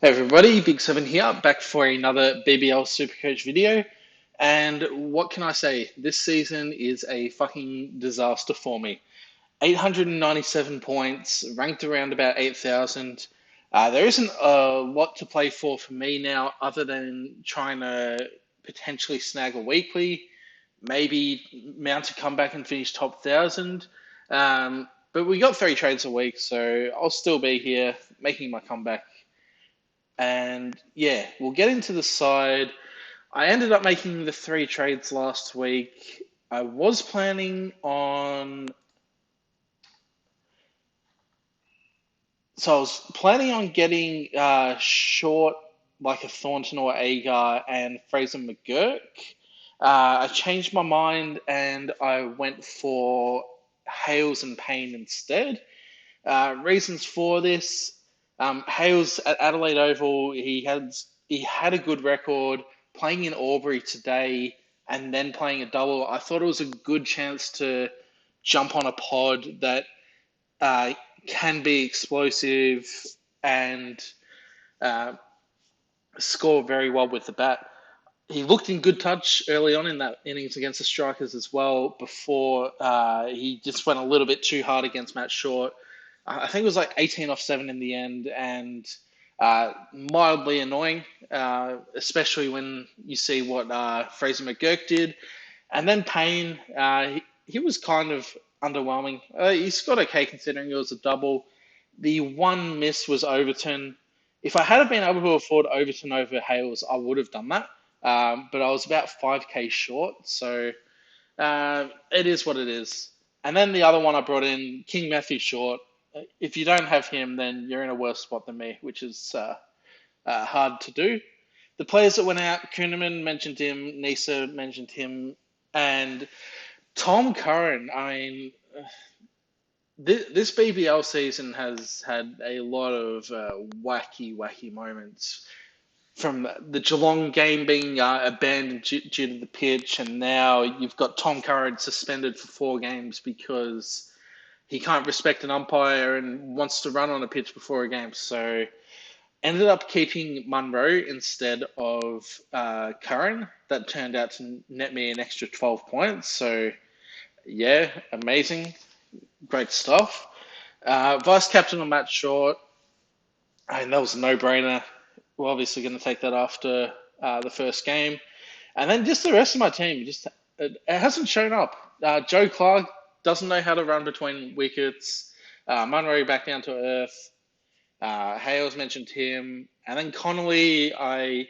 Hey everybody, Big Seven here, back for another BBL SuperCoach video. And what can I say? This season is a fucking disaster for me. 897 points, ranked around about 8,000. There isn't a lot to play for me now, other than trying to potentially snag a weekly, maybe mount a comeback and finish top 1,000. But we got 3 trades a week, so I'll still be here making my comeback. And yeah, we'll get into the side. I ended up making the 3 trades last week. I was planning on, I was planning on getting short like a Thornton or Agar and Fraser McGurk. I changed my mind and I went for Hales and Payne instead. Reasons for this: Hales at Adelaide Oval, he had a good record playing in Albury today, and then playing a double. I thought it was a good chance to jump on a pod that uh, can be explosive and uh, score very well with the bat. He looked in good touch early on in that innings against the Strikers as well, before he just went a little bit too hard against Matt Short. I think it was like 18 off 7 in the end, and mildly annoying, especially when you see what Fraser McGurk did. And then Payne, he was kind of underwhelming. He scored okay considering it was a double. The one miss was Overton. If I had been able to afford Overton over Hales, I would have done that. But I was about 5K short, so it is what it is. And then the other one I brought in, King Matthew Short. If you don't have him, then you're in a worse spot than me, which is hard to do. The players that went out, Kuhneman mentioned him, Nisa mentioned him, and Tom Curran. I mean, this BBL season has had a lot of wacky moments. From the Geelong game being abandoned due to the pitch, and now you've got Tom Curran suspended for 4 games because he can't respect an umpire and wants to run on a pitch before a game. So ended up keeping Munro instead of Curran. That turned out to net me an extra 12 points. So yeah, amazing, great stuff. Vice captain on Matt Short. I mean, that was a no-brainer. We're obviously going to take that after the first game. And then just the rest of my team, it hasn't shown up. Joe Clark doesn't know how to run between wickets. Munro back down to earth. Hales mentioned him. And then Connolly, I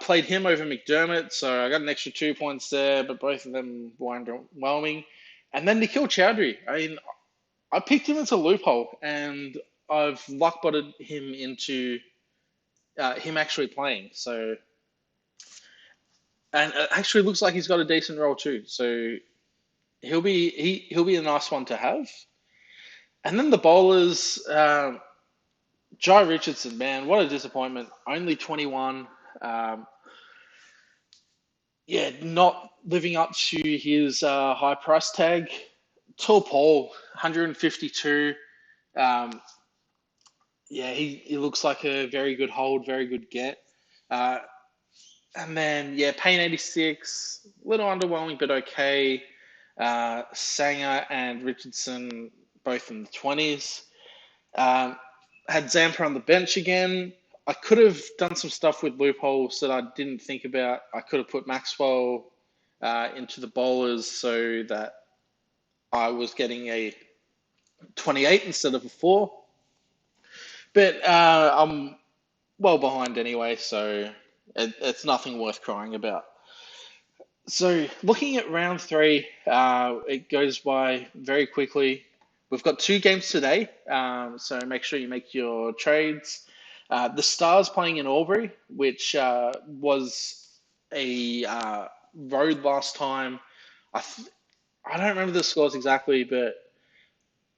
played him over McDermott, so I got an extra 2 points there, but both of them were underwhelming. And then Nikhil Chowdhury. I mean, I picked him as a loophole, and I've luck botted him into him actually playing. So, and it actually looks like he's got a decent role too. So he'll be a nice one to have. And then the bowlers, Jai Richardson, man, what a disappointment. Only 21. Um, yeah, not living up to his high price tag. Tall Paul, 152. Um, yeah, he looks like a very good hold, very good get. Uh, and then, yeah, Payne 86, a little underwhelming, but okay. Sanger and Richardson, both in the 20s. Um, had Zampa on the bench again. I could have done some stuff with loopholes that I didn't think about. I could have put Maxwell into the bowlers so that I was getting a 28 instead of a 4. But I'm well behind anyway, so it's nothing worth crying about. So looking at round 3, it goes by very quickly. We've got 2 games today, so make sure you make your trades. The Stars playing in Albury, which was a road last time. I don't remember the scores exactly, but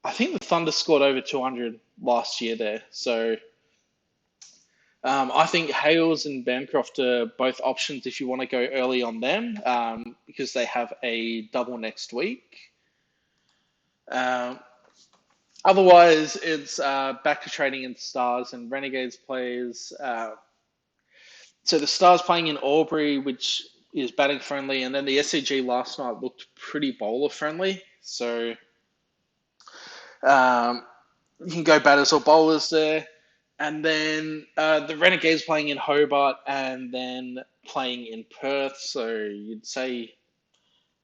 I think the Thunder scored over 200 last year there. So I think Hales and Bancroft are both options if you want to go early on them, because they have a double next week. Um, Otherwise, it's back to trading in Stars and Renegades plays. So the Stars playing in Albury, which is batting friendly, and then the SCG last night looked pretty bowler friendly. So um, you can go batters or bowlers there. And then the Renegades playing in Hobart and then playing in Perth. So you'd say,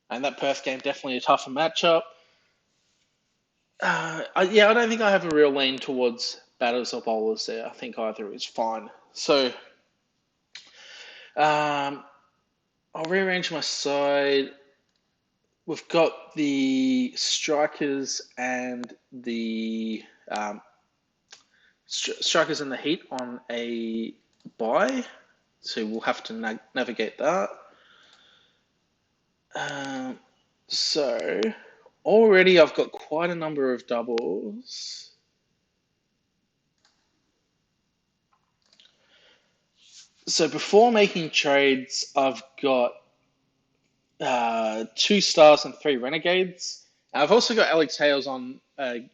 and that Perth game definitely a tougher matchup. Yeah, I don't think I have a real lean towards batters or bowlers there. I think either is fine. So um, I'll rearrange my side. We've got the strikers and the strikers and the Heat on a bye, so we'll have to navigate that. Um, so already I've got quite a number of doubles. So before making trades, I've got two Stars and three Renegades. I've also got Alex Hales on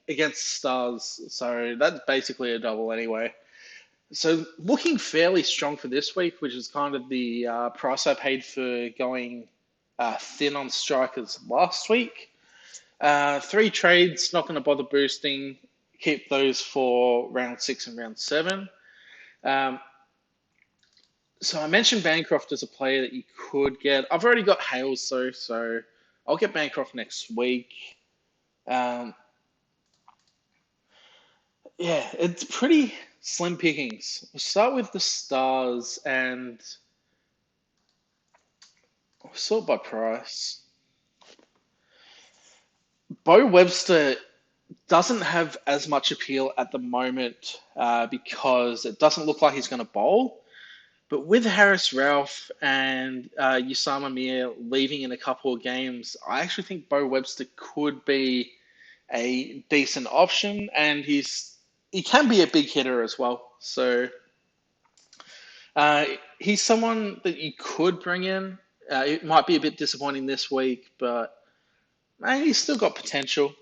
against Stars, so that's basically a double anyway. So looking fairly strong for this week, which is kind of the price I paid for going thin on strikers last week. Three trades, not going to bother boosting. Keep those for round 6 and round 7. Um, so I mentioned Bancroft as a player that you could get. I've already got Hales, though, so I'll get Bancroft next week. Um, yeah, it's pretty slim pickings. We'll start with the Stars and we'll sort by price. Bo Webster doesn't have as much appeal at the moment because it doesn't look like he's going to bowl. But with Harris Ralph and Usama Mir leaving in a couple of games, I actually think Bo Webster could be a decent option, and he can be a big hitter as well. So uh, he's someone that you could bring in. It might be a bit disappointing this week, but man, he's still got potential.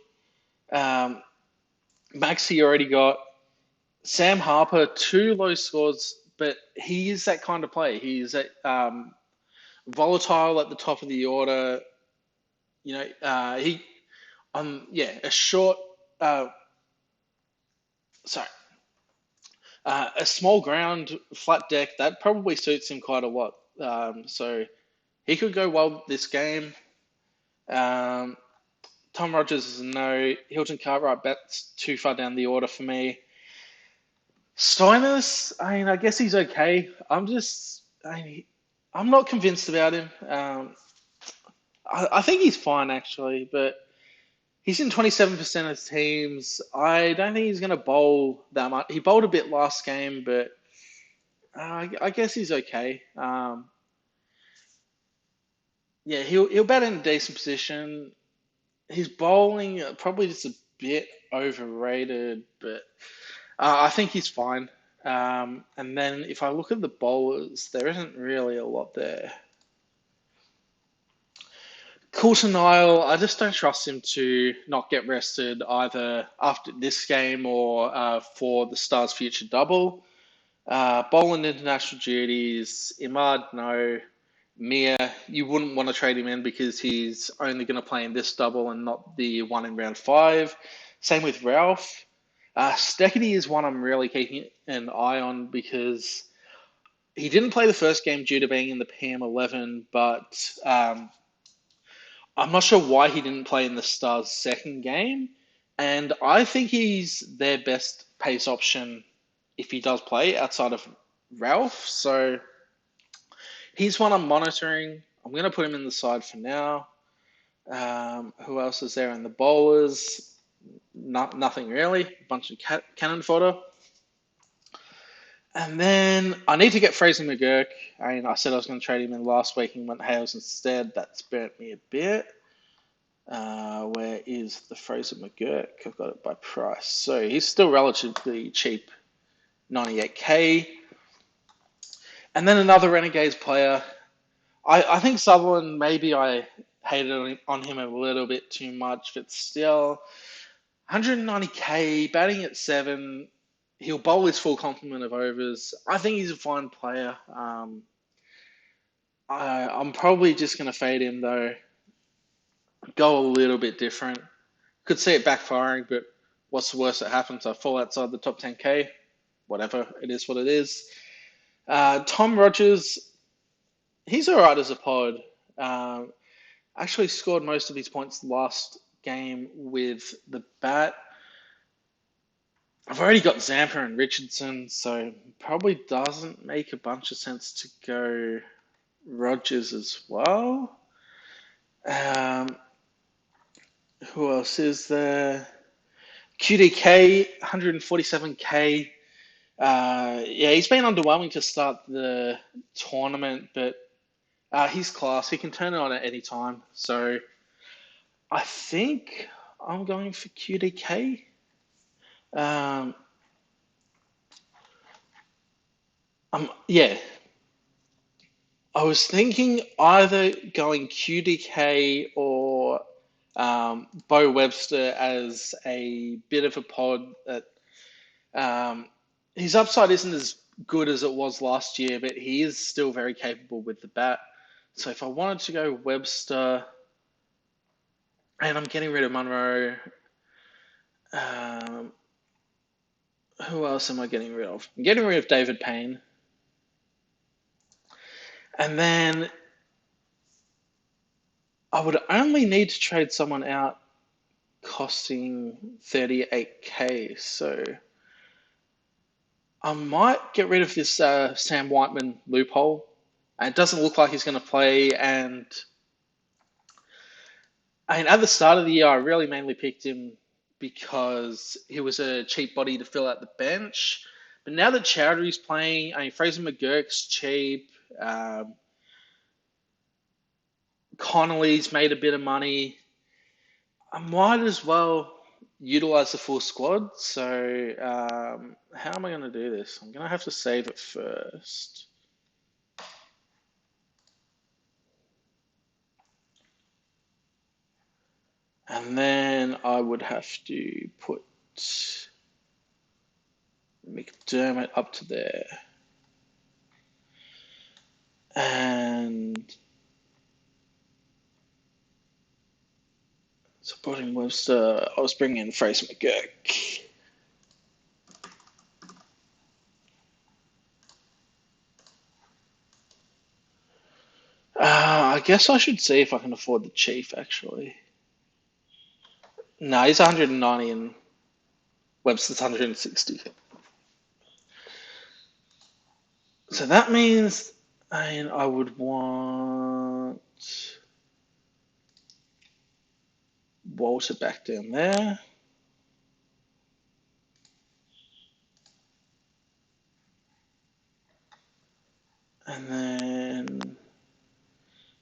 Um, Maxi already got Sam Harper, two low scores, but he is that kind of player. He's volatile at the top of the order. You know, he a short, uh, sorry, a small ground, flat deck that probably suits him quite a lot. So he could go well this game. Um, Tom Rogers is a no. Hilton Cartwright bats too far down the order for me. Steiners, I guess he's okay. I'm not convinced about him. I think he's fine actually, but he's in 27% of teams. I don't think he's going to bowl that much. He bowled a bit last game, but I guess he's okay. Yeah, he'll bat in a decent position. His bowling probably just a bit overrated, but I think he's fine. And then if I look at the bowlers, there isn't really a lot there. Coulter Nile, I just don't trust him to not get rested either after this game or for the Stars Future double. Boland international duties, Imad, no. Mia, you wouldn't want to trade him in because he's only going to play in this double and not the one in round 5. Same with Ralph. Steckity is one I'm really keeping an eye on because he didn't play the first game due to being in the PM11, but I'm not sure why he didn't play in the Stars' second game. And I think he's their best pace option if he does play outside of Ralph. So he's one I'm monitoring. I'm going to put him in the side for now. Who else is there in the bowlers? Nothing really. A bunch of cannon fodder. And then I need to get Fraser McGurk. I said I was going to trade him in last week and went Hales instead. That's burnt me a bit. Where is the Fraser McGurk? I've got it by price. So he's still relatively cheap, 98k. And then another Renegades player. I think Sutherland, maybe I hated on him a little bit too much, but still, 190k, batting at 7. He'll bowl his full complement of overs. I think he's a fine player. I'm probably just going to fade him, though. Go a little bit different. Could see it backfiring, but what's the worst that happens? I fall outside the top 10k. Whatever, it is what it is. Tom Rogers, he's all right as a pod. Actually scored most of his points last game with the bat. I've already got Zampa and Richardson, so probably doesn't make a bunch of sense to go Rogers as well. Who else is there? QDK, 147k. Yeah, he's been underwhelming to start the tournament, but he's class. He can turn it on at any time. So I think I'm going for QDK. Yeah, I was thinking either going QDK or Bo Webster as a bit of a pod that his upside isn't as good as it was last year, but he is still very capable with the bat. So if I wanted to go Webster, and I'm getting rid of Monroe, um, who else am I getting rid of? I'm getting rid of David Payne. And then I would only need to trade someone out costing 38k. So I might get rid of this Sam Whiteman loophole. It doesn't look like he's going to play. And I mean, at the start of the year, I really mainly picked him because he was a cheap body to fill out the bench. But now that Chowdhury's playing, I mean, Fraser McGurk's cheap. Connolly's made a bit of money. I might as well utilize the full squad. So how am I going to do this? I'm going to have to save it first. And then I would have to put McDermott up to there. And supporting Webster, I was bringing in Fraser McGurk. I guess I should see if I can afford the Chief, actually. No, he's 190 and Webster's 160. So that means I would want Walter back down there. And then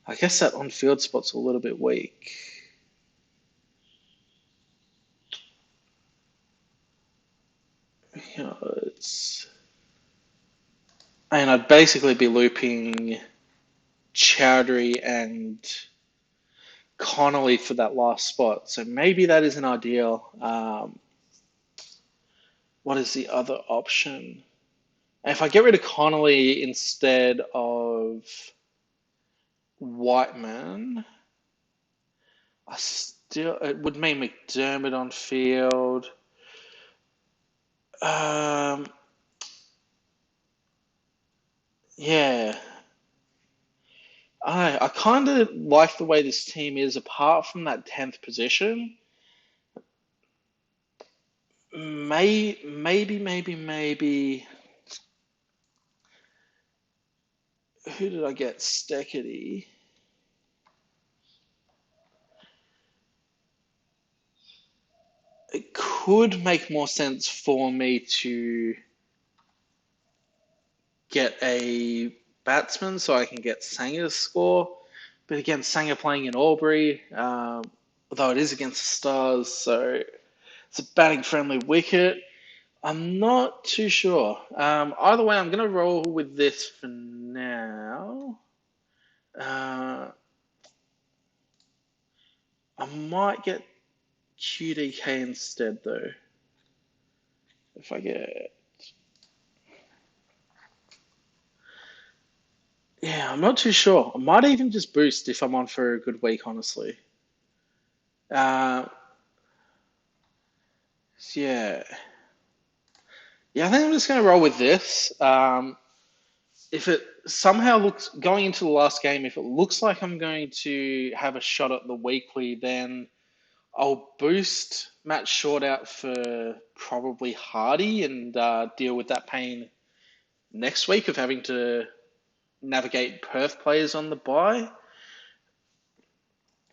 I guess that on-field spot's a little bit weak. You know, and I'd basically be looping Chowdhury and Connolly for that last spot. So maybe that isn't ideal. What is the other option? If I get rid of Connolly instead of Whiteman, it would mean McDermott on field. Yeah. I kind of like the way this team is, apart from that 10th position. Maybe. Who did I get? Steckity. It could make more sense for me to get a batsman so I can get Sanger's score. But again, Sanger playing in Albury, although it is against the Stars, so it's a batting friendly wicket. I'm not too sure. Either way, I'm going to roll with this for now. I might get QDK instead, though. If I get... Yeah, I'm not too sure. I might even just boost if I'm on for a good week, honestly. Uh, yeah. Yeah, I think I'm just going to roll with this. If it somehow looks, going into the last game, if it looks like I'm going to have a shot at the weekly, then I'll boost Matt Short out for probably Hardy and deal with that pain next week of having to navigate Perth players on the bye.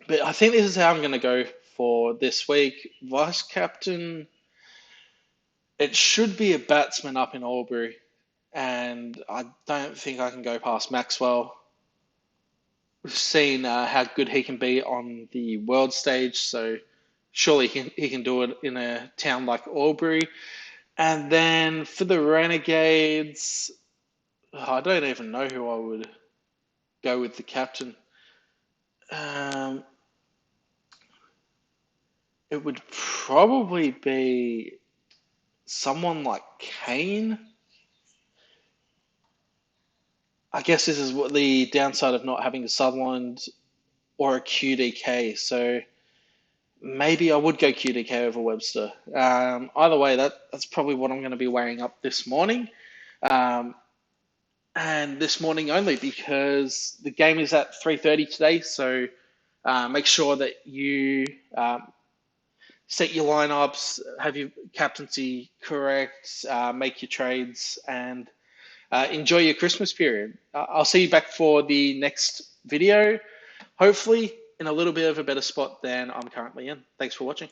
But I think this is how I'm going to go for this week. Vice captain, it should be a batsman up in Albury, and I don't think I can go past Maxwell. We've seen how good he can be on the world stage, so surely he can do it in a town like Albury. And then for the Renegades, I don't even know who I would go with the captain. Um, it would probably be someone like Kane. I guess this is what the downside of not having a Sutherland or a QDK. So maybe I would go QDK over Webster. Either way, that's probably what I'm going to be weighing up this morning. Um, and this morning only because the game is at 3:30 today. So make sure that you set your lineups, have your captaincy correct, make your trades, and enjoy your Christmas period. I'll see you back for the next video, hopefully in a little bit of a better spot than I'm currently in. Thanks for watching.